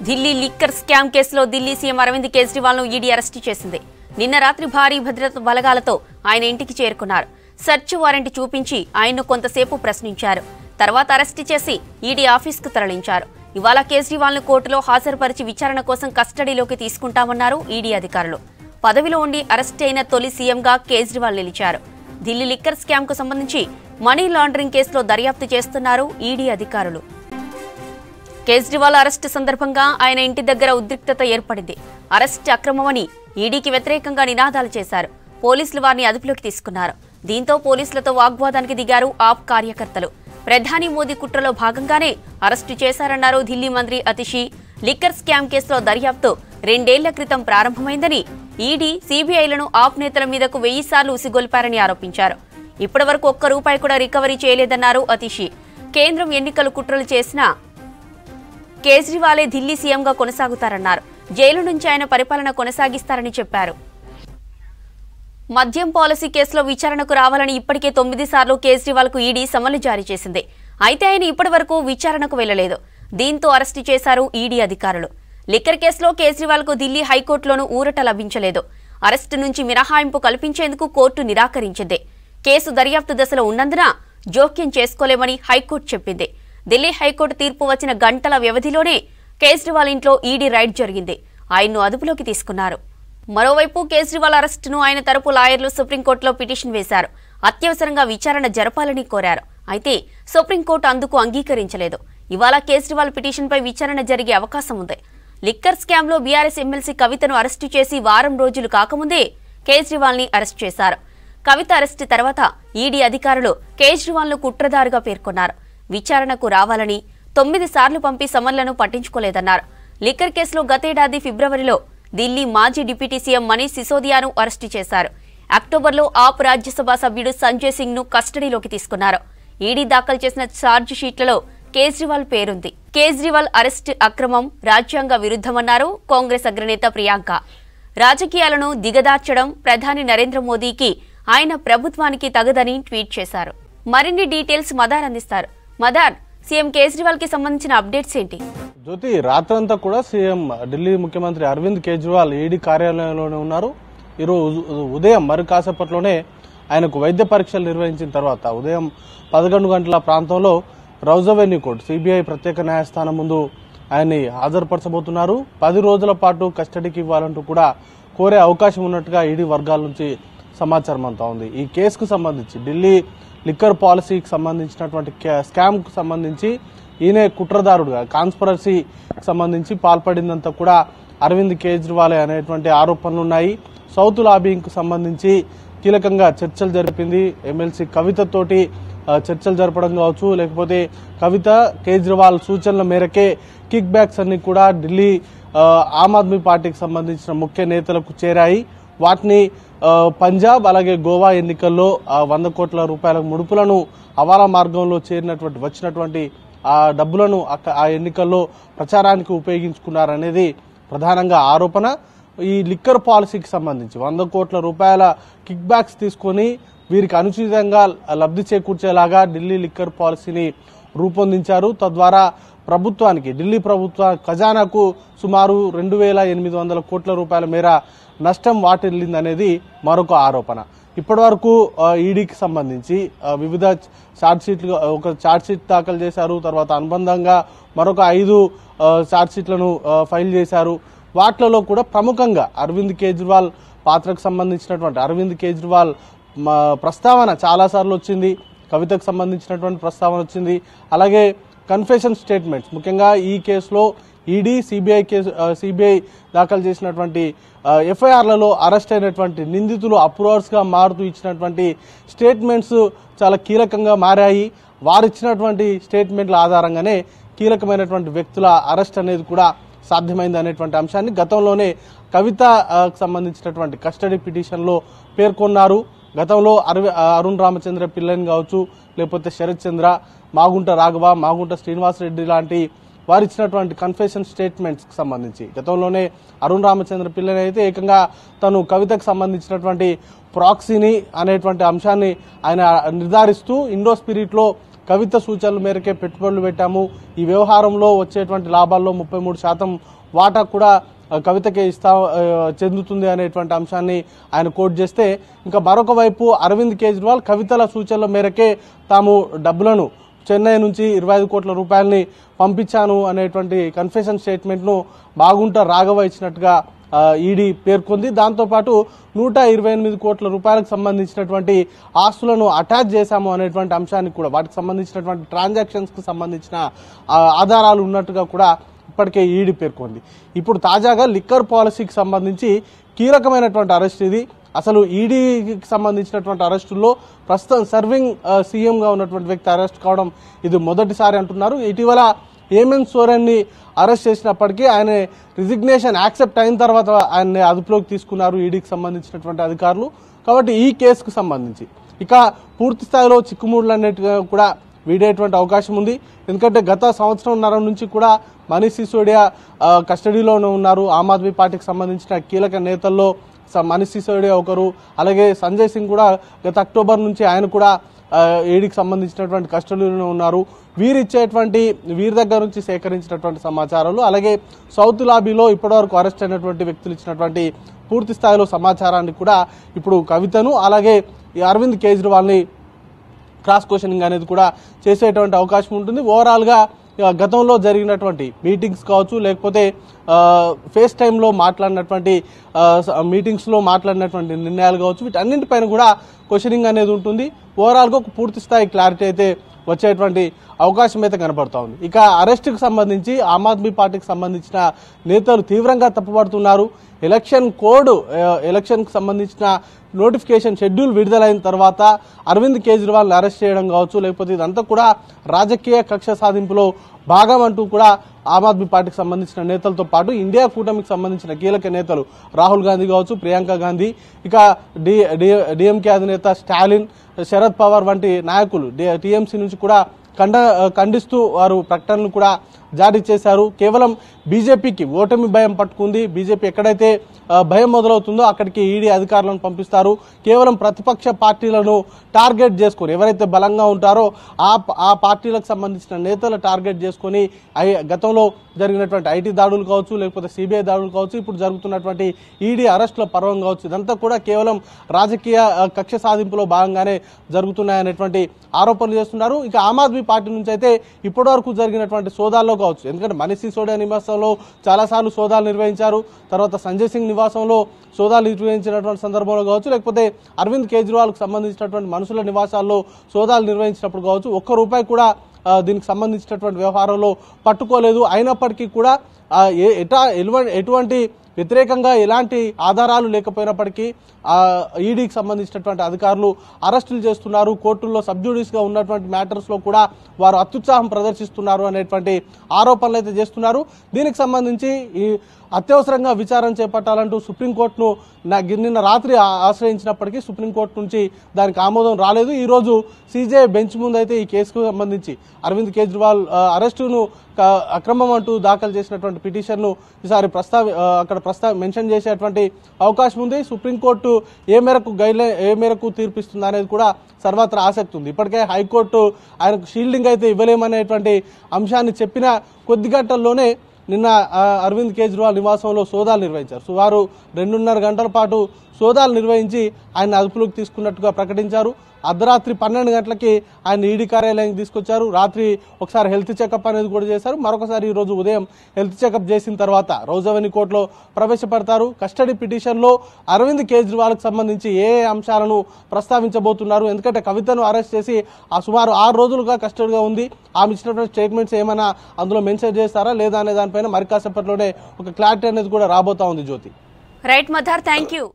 Delhi liquor scam కేసులో Delhi CM Arvind Kejriwal ను ED arrest చేసింది. నిన్న రాత్రి భారీ భద్రతా బలగాలతో ఆయన ఇంటికి చేరుకున్నారు. సెర్చ్ వారెంట్ చూపించి ఆయన్ను కొంతసేపు ప్రశ్నించారు. తర్వాత అరెస్టు చేసి ఈడీ ఆఫీస్కు తరలించారు. ఇవాళ కేజ్రీవాల్ ను కోర్టులో హాజరుపరిచి విచారణ కోసం కస్టడీలోకి తీసుకుంటామన్నారు ఈడీ అధికారులు. పదవిలో ఉండి అరెస్ట్ అయిన తొలి సీఎంగా కేజ్రీవాల్ నిలిచారు. ఢిల్లీ లిక్కర్ స్కామ్ కు సంబంధించి మనీ లాండరింగ్ కేసులో దర్యాప్తు చేస్తున్నారు ఈడీ అధికారులు. కేజ్రీవాల్ అరెస్టు సందర్భంగా ఆయన ఇంటి దగ్గర ఉద్రిక్తత ఏర్పడింది. అరెస్టు అక్రమమని ఈడీకి వ్యతిరేకంగా నినాదాలు చేశారు. పోలీసులు వారిని అదుపులోకి తీసుకున్నారు. దీంతో పోలీసులతో వాగ్వాదానికి దిగారు ఆప్ కార్యకర్తలు. ప్రధాని మోదీ కుట్రలో భాగంగానే అరెస్టు చేశారన్నారు ఢిల్లీ మంత్రి అతిషి. లిక్కర్ స్కామ్ కేసులో దర్యాప్తు 2 ఏళ్ల క్రితం ప్రారంభమైందని, ఈడీ సీబీఐలను ఆప్ నేతల మీదకు 1000 సార్లు ఉసిగొల్పారని ఆరోపించారు. ఇప్పటివరకు ₹1 కూడా రికవరీ చేయలేదన్నారు అతిషి. కేంద్రం ఎన్నికలు కుట్రలు చేసినా కేజ్రీవాలే ఢిల్లీ సీఎంగా కొనసాగుతారన్నారు. జైలు నుంచి ఆయన పరిపాలన కొనసాగిస్తారని చెప్పారు. మద్యం పాలసీ కేసులో విచారణకు రావాలని ఇప్పటికే 9 సార్లు కేజ్రీవాల్ కు ఈడీ సమన్లు జారీ చేసింది. అయితే ఆయన ఇప్పటివరకు విచారణకు వెళ్లలేదు. దీంతో అరెస్టు చేశారు ఈడీ అధికారులు. లిక్కర్ కేసులో కేజ్రీవాల్ కు ఢిల్లీ హైకోర్టులోనూ ఊరట లభించలేదు. అరెస్టు నుంచి మినహాయింపు కల్పించేందుకు కోర్టు నిరాకరించింది. కేసు దర్యాప్తు దశలో ఉన్నందున జోక్యం చేసుకోలేమని హైకోర్టు చెప్పింది. ఢిల్లీ హైకోర్టు తీర్పు వచ్చిన గంటల వ్యవధిలోనే కేజ్రీవాల్ ఇంట్లో ఈడీ రైడ్ జరిగింది. ఆయన్ను అదుపులోకి తీసుకున్నారు. మరోవైపు కేజ్రీవాల్ అరెస్టును ఆయన తరపు లాయర్లు సుప్రీంకోర్టులో పిటిషన్ వేశారు. అత్యవసరంగా విచారణ జరపాలని కోరారు. అయితే సుప్రీంకోర్టు అందుకు అంగీకరించలేదు. ఇవాళ కేజ్రీవాల్ పిటిషన్పై విచారణ జరిగే అవకాశం ఉంది. లిక్కర్ స్కామ్ లో బీఆర్ఎస్ ఎమ్మెల్సీ కవితను అరెస్టు చేసి వారం రోజులు కాకముందే కేజ్రీవాల్ ని అరెస్టు చేశారు. కవిత అరెస్టు తర్వాత ఈడీ అధికారులు కేజ్రీవాల్ ను కుట్రదారుగా పేర్కొన్నారు. విచారణకు రావాలని 9 సార్లు పంపి సమన్లను పట్టించుకోలేదన్నారు. లిక్కర్ కేసులో గతేడాది ఫిబ్రవరిలో ఢిల్లీ మాజీ డిప్యూటీ సీఎం మనీష్ సిసోదియాను అరెస్టు చేశారు. అక్టోబర్లో ఆప్ రాజ్యసభ సభ్యుడు సంజయ్ సింగ్ ను కస్టడీలోకి తీసుకున్నారు. ఈడీ దాఖలు చేసిన ఛార్జ్ షీట్లలో కేజ్రీవాల్ పేరుంది. కేజ్రీవాల్ అరెస్టు అక్రమం, రాజ్యాంగ విరుద్ధమన్నారు కాంగ్రెస్ అగ్రనేత ప్రియాంక. రాజకీయాలను దిగదార్చడం ప్రధాని నరేంద్ర మోదీకి, ఆయన ప్రభుత్వానికి తగదని ట్వీట్ చేశారు. మరిన్ని డీటెయిల్స్ మదార్ అందిస్తారు. మదార్, సీఎం కేజ్రీవాల్ కి సంబంధించిన అప్డేట్స్ ఏంటి? జ్యోతి, రాత్రంతా కూడా సీఎం ఢిల్లీ ముఖ్యమంత్రి అరవింద్ కేజ్రీవాల్ ఈడీ కార్యాలయంలోనే ఉన్నారు. ఈరోజు ఉదయం మరి కాసేపట్లోనే ఆయనకు వైద్య పరీక్షలు నిర్వహించిన తర్వాత ఉదయం 11 గంటల ప్రాంతంలో రౌజ్ అవెన్యూ కోర్టు సిబిఐ ప్రత్యేక న్యాయస్థానం ముందు ఆయన్ని హాజరుపరచబోతున్నారు. 10 రోజుల పాటు కస్టడీకి ఇవ్వాలంటూ కూడా కోరే అవకాశం ఉన్నట్టుగా ఈడీ వర్గాల నుంచి సమాచారం అంతా ఉంది. ఈ కేసుకు సంబంధించి ఢిల్లీ లిక్కర్ పాలసీకి సంబంధించినటువంటి స్కామ్ కు సంబంధించి ఈయనే కుట్రదారుడుగా కాన్స్పరసీకి సంబంధించి పాల్పడిందంతా కూడా అరవింద్ కేజ్రీవాలే అనేటువంటి ఆరోపణలు ఉన్నాయి. సౌత్ లాబింగ్ కు సంబంధించి కీలకంగా చర్చలు జరిపింది. ఎమ్మెల్సీ కవితతోటి చర్చలు జరపడం కావచ్చు, లేకపోతే కవిత కేజ్రీవాల్ సూచనల మేరకే కిక్ బ్యాక్స్ అన్ని కూడా ఢిల్లీ ఆమ్ ఆద్మీ పార్టీకి సంబంధించిన ముఖ్య నేతలకు చేరాయి. వాటిని పంజాబ్ అలాగే గోవా ఎన్నికల్లో 100 కోట్ల రూపాయల ముడుపులను హవాలా మార్గంలో వచ్చినటువంటి ఆ డబ్బులను ఆ ఎన్నికల్లో ప్రచారానికి ఉపయోగించుకున్నారనేది ప్రధానంగా ఆరోపణ. ఈ లిక్కర్ పాలసీకి సంబంధించి 100 కోట్ల రూపాయల కిక్ బ్యాక్స్ తీసుకుని వీరికి అనుచితంగా లబ్ధి చేకూర్చేలాగా ఢిల్లీ లిక్కర్ పాలసీని రూపొందించారు. తద్వారా ప్రభుత్వానికి, ఢిల్లీ ప్రభుత్వ ఖజానాకు సుమారు 2800 కోట్ల రూపాయల మేర నష్టం వాటిల్లిందనేది మరొక ఆరోపణ. ఇప్పటి వరకు ఈడీకి సంబంధించి వివిధ ఒక ఛార్జ్షీట్ దాఖలు చేశారు. తర్వాత అనుబంధంగా మరొక 5 ఛార్జ్షీట్లను ఫైల్ చేశారు. వాటిలో కూడా ప్రముఖంగా అరవింద్ కేజ్రీవాల్ పాత్రకు సంబంధించినటువంటి అరవింద్ కేజ్రీవాల్ ప్రస్తావన చాలాసార్లు వచ్చింది. కవితకు సంబంధించినటువంటి ప్రస్తావన వచ్చింది. అలాగే కన్ఫెషన్ స్టేట్మెంట్స్, ముఖ్యంగా ఈ కేసులో ఈడీ సిబిఐ దాఖలు చేసినటువంటి ఎఫ్ఐఆర్లలో అరెస్ట్ అయినటువంటి నిందితులు అప్రూవర్స్ గా మారుతూ ఇచ్చినటువంటి స్టేట్మెంట్స్ చాలా కీలకంగా మారాయి. వారిచ్చినటువంటి స్టేట్మెంట్ల ఆధారంగానే కీలకమైనటువంటి వ్యక్తుల అరెస్ట్ అనేది కూడా సాధ్యమైంది అనేటువంటి అంశాన్ని గతంలోనే కవిత సంబంధించినటువంటి కస్టడీ పిటిషన్ లో పేర్కొన్నారు. గతంలో అరుణ్ రామచంద్ర పిల్లని కావచ్చు, లేకపోతే శరత్ చంద్ర, మాగుంట రాఘవ, మాగుంట శ్రీనివాసరెడ్డి లాంటి వారిచ్చినటువంటి కన్ఫెషన్ స్టేట్మెంట్స్ కి సంబంధించి గతంలోనే అరుణ్ రామచంద్ర పిల్లని అయితే ఏకంగా తను కవితకు సంబంధించినటువంటి ప్రాక్సీని అనేటువంటి అంశాన్ని ఆయన నిర్ధారిస్తూ ఇండో స్పిరిట్ లో కవిత సూచనల మేరకే పెట్టుబడులు పెట్టాము, ఈ వ్యవహారంలో వచ్చేటువంటి లాభాల్లో 33% వాటా కూడా కవితకే చెందుతుంది అనేటువంటి అంశాన్ని ఆయన కోట్ చేస్తే, ఇంకా మరొక వైపు అరవింద్ కేజ్రీవాల్ కవితల సూచనల మేరకే తాము డబ్బులను చెన్నై నుంచి 25 కోట్ల రూపాయలని పంపించాను అనేటువంటి కన్ఫెషన్ స్టేట్మెంట్ను బాగుంట రాఘవ ఇచ్చినట్టుగా ఈడీ పేర్కొంది. దాంతోపాటు 128 కోట్ల రూపాయలకు సంబంధించినటువంటి ఆస్తులను అటాచ్ చేశాము అనేటువంటి అంశానికి కూడా, వాటికి సంబంధించినటువంటి ట్రాన్సాక్షన్స్ కు సంబంధించిన ఆధారాలు ఉన్నట్టుగా కూడా ఇప్పటికే ఈడీ పేర్కొంది. ఇప్పుడు తాజాగా లిక్కర్ పాలసీకి సంబంధించి కీలకమైనటువంటి అరెస్ట్ ఇది. అసలు ఈడీకి సంబంధించినటువంటి అరెస్టుల్లో ప్రస్తుతం సర్వింగ్ సీఎంగా ఉన్నటువంటి వ్యక్తి అరెస్ట్ కావడం ఇది మొదటిసారి అంటున్నారు. ఇటీవల హేమంత్ సోరెన్ని అరెస్ట్ చేసినప్పటికీ ఆయన రిజిగ్నేషన్ యాక్సెప్ట్ అయిన తర్వాత ఆయన్ని అదుపులోకి తీసుకున్నారు ఈడీకి సంబంధించినటువంటి అధికారులు. కాబట్టి ఈ కేసుకు సంబంధించి ఇక పూర్తి స్థాయిలో చిక్కుముడులన్నిటిగా కూడా వీడేటువంటి అవకాశం ఉంది. ఎందుకంటే గత సంవత్సరంన్నర నుంచి కూడా మనీష్ సిసోడియా కస్టడీలోనే ఉన్నారు. ఆమ్ ఆద్మీ పార్టీకి సంబంధించిన కీలక నేతల్లో మనీష్ సిసోడియా ఒకరు, అలాగే సంజయ్ సింగ్ కూడా గత అక్టోబర్ నుంచి ఆయన కూడా ఈడీకి సంబంధించినటువంటి కస్టడీలోనే ఉన్నారు. వీరి దగ్గర నుంచి సేకరించినటువంటి సమాచారాలు, అలాగే సౌత్ లాబీలో ఇప్పటివరకు అరెస్ట్ అయినటువంటి వ్యక్తులు ఇచ్చినటువంటి పూర్తి స్థాయిలో సమాచారాన్ని కూడా ఇప్పుడు కవితను అలాగే అరవింద్ కేజ్రీవాల్ని క్రాస్ క్వశ్చనింగ్ అనేది కూడా చేసేటువంటి అవకాశం ఉంటుంది. ఓవరాల్గా గతంలో జరిగినటువంటి మీటింగ్స్ కావచ్చు, లేకపోతే ఫేస్ టైంలో మాట్లాడినటువంటి మీటింగ్స్లో మాట్లాడినటువంటి నిర్ణయాలు కావచ్చు, వీటన్నింటిపైన కూడా క్వశ్చనింగ్ అనేది ఉంటుంది. ఓవరాల్గా ఒక పూర్తి స్థాయి క్లారిటీ అయితే వచ్చేటువంటి అవకాశం అయితే కనబడతా ఉంది. ఇక అరెస్టుకు సంబంధించి ఆమ్ ఆద్మీ పార్టీకి సంబంధించిన నేతలు తీవ్రంగా తప్పుపడుతున్నారు. ఎలక్షన్కు సంబంధించిన నోటిఫికేషన్ షెడ్యూల్ విడుదలైన తర్వాత అరవింద్ కేజ్రీవాల్ని అరెస్ట్ చేయడం కావచ్చు, లేకపోతే ఇదంతా కూడా రాజకీయ కక్ష సాధింపులో భాగం అంటూ కూడా ఆమ్ ఆద్మీ పార్టీకి సంబంధించిన నేతలతో పాటు ఇండియా కూటమికి సంబంధించిన కీలక నేతలు రాహుల్ గాంధీ కావచ్చు, ప్రియాంక గాంధీ, ఇక డిఎంకే అధినేత స్టాలిన్, శరద్ పవార్ వంటి నాయకులు టీఎంసీ నుంచి కూడా ఖండిస్తూ వారు ప్రకటనలు కూడా జారీ చేశారు. కేవలం బీజేపీకి ఓటమి భయం పట్టుకుంది. బీజేపీ ఎక్కడైతే భయం మొదలవుతుందో అక్కడికి ఈడీ అధికారులను పంపిస్తారు. కేవలం ప్రతిపక్ష పార్టీలను టార్గెట్ చేసుకొని, ఎవరైతే బలంగా ఉంటారో ఆ పార్టీలకు సంబంధించిన నేతలు టార్గెట్ చేసుకొని గతంలో జరిగినటువంటి ఐటీ దాడులు కావచ్చు, లేకపోతే సిబిఐ దాడులు కావచ్చు, ఇప్పుడు జరుగుతున్నటువంటి ఈడీ అరెస్టుల పర్వం కావచ్చు, ఇదంతా కూడా కేవలం రాజకీయ కక్ష సాధింపులో భాగంగానే జరుగుతున్నాయనేటువంటి ఆరోపణలు చేస్తున్నారు. ఇక ఆమ్ ఆద్మీ పార్టీ నుంచి అయితే ఇప్పటి వరకు జరిగినటువంటి సోదాల్లో కావచ్చు, ఎందుకంటే మనీష్ సిసోడియా నివాసంలో చాలాసార్లు సోదాలు నిర్వహించారు, తర్వాత సంజయ్ సింగ్ నివాసంలో సోదాలు నిర్వహించినటువంటి సందర్భంలో కావచ్చు, లేకపోతే అరవింద్ కేజ్రీవాల్కు సంబంధించినటువంటి మనుషుల నివాసాల్లో సోదాలు నిర్వహించినప్పుడు కావచ్చు, ఒక్క రూపాయి కూడా దీనికి సంబంధించినటువంటి వ్యవహారంలో పట్టుకోలేదు. అయినప్పటికీ కూడా ఎటువంటి వ్యతిరేకంగా ఎలాంటి ఆధారాలు లేకపోయినప్పటికీ ఈడీకి సంబంధించినటువంటి అధికారులు అరెస్టులు చేస్తున్నారు. కోర్టుల్లో సబ్జుడిస్గా ఉన్నటువంటి మ్యాటర్స్లో కూడా వారు అత్యుత్సాహం ప్రదర్శిస్తున్నారు అనేటువంటి ఆరోపణలు అయితే చేస్తున్నారు. దీనికి సంబంధించి ఈ అత్యవసరంగా విచారణ చేపట్టాలంటూ సుప్రీంకోర్టును నిన్న రాత్రి ఆశ్రయించినప్పటికీ సుప్రీంకోర్టు నుంచి దానికి ఆమోదం రాలేదు. ఈరోజు సీజే బెంచ్ ముందు అయితే ఈ కేసుకు సంబంధించి అరవింద్ కేజ్రీవాల్ అరెస్టును అక్రమం అంటూ దాఖలు చేసినటువంటి పిటిషన్ను ఈసారి మెన్షన్ చేసేటువంటి అవకాశం ఉంది. సుప్రీంకోర్టు ఏ మేరకు తీర్పిస్తుంది అనేది కూడా సర్వత్రా ఆసక్తి ఉంది. ఇప్పటికే హైకోర్టు ఆయనకు షీల్డింగ్ అయితే ఇవ్వలేమనేటువంటి అంశాన్ని చెప్పిన కొద్ది గంటల్లోనే నిన్న అరవింద్ కేజ్రీవాల్ నివాసంలో సోదాలు నిర్వహించారు. సుమారు 2.5 గంటల పాటు సోదాలు నిర్వహించి ఆయన అదుపులోకి తీసుకున్నట్టుగా ప్రకటించారు. అర్ధరాత్రి 12 గంటలకి ఆయన ఈడీ కార్యాలయానికి తీసుకొచ్చారు. రాత్రి ఒకసారి హెల్త్ చెకప్ అనేది కూడా చేశారు. మరొకసారి ఈ రోజు ఉదయం హెల్త్ చెకప్ చేసిన తర్వాత రౌజవెన్యూ కోర్టులో ప్రవేశపెడతారు. కస్టడీ పిటిషన్లో అరవింద్ కేజ్రీవాల్కి సంబంధించి ఏ అంశాలను ప్రస్తావించబోతున్నారు, ఎందుకంటే కవితను అరెస్ట్ చేసి సుమారు 6 రోజులుగా కస్టడీగా ఉంది. ఆమె ఇచ్చినటువంటి స్టేట్మెంట్స్ ఏమైనా అందులో మెన్షన్ చేస్తారా లేదా అనే దానిపైన మరి కాసేపట్లోనే ఒక క్లారిటీ అనేది కూడా రాబోతా ఉంది. Jyothi. Right mother, thank you.